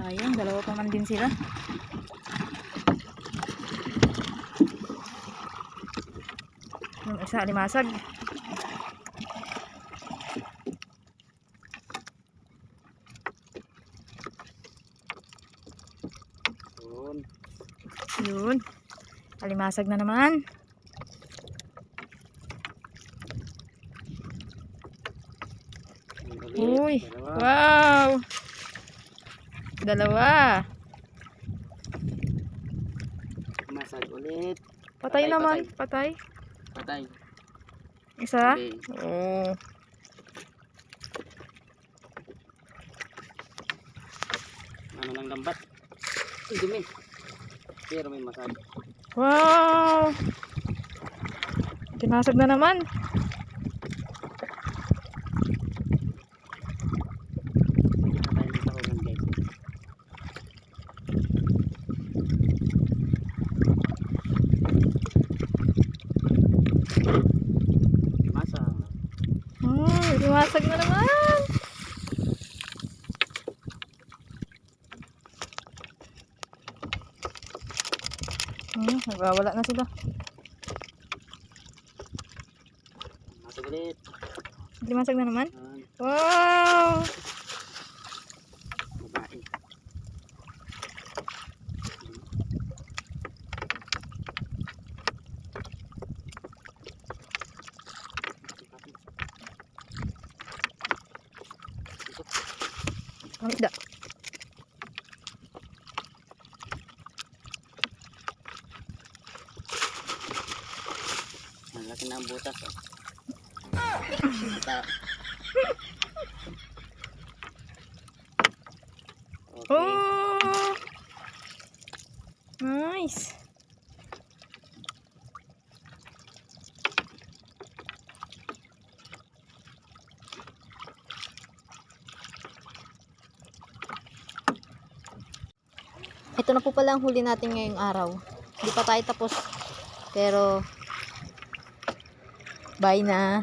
Sayang, dalawa pa man din sila. Yung isa alimasag. Yun. Alimasag na naman. Uy, wow. Dalawa. Masag ulit. Patay naman, patay. Patay. Isa? Okay. Oh. Ano ng lambat? Ay, dumi. Pero may masag. Wow. Tinasag na naman. Patay ng sahugan, guys. Masag. Tinasag na naman. Nagwawala na sila. Masag ulit. Limasag na naman. Yan. Wow! Babae. Ang isda. Ang laki na ang butas. Buta. Okay. Oh! Nice. Ito na po pala ang huli natin ngayong araw. Hindi pa tayo tapos. Pero bye na.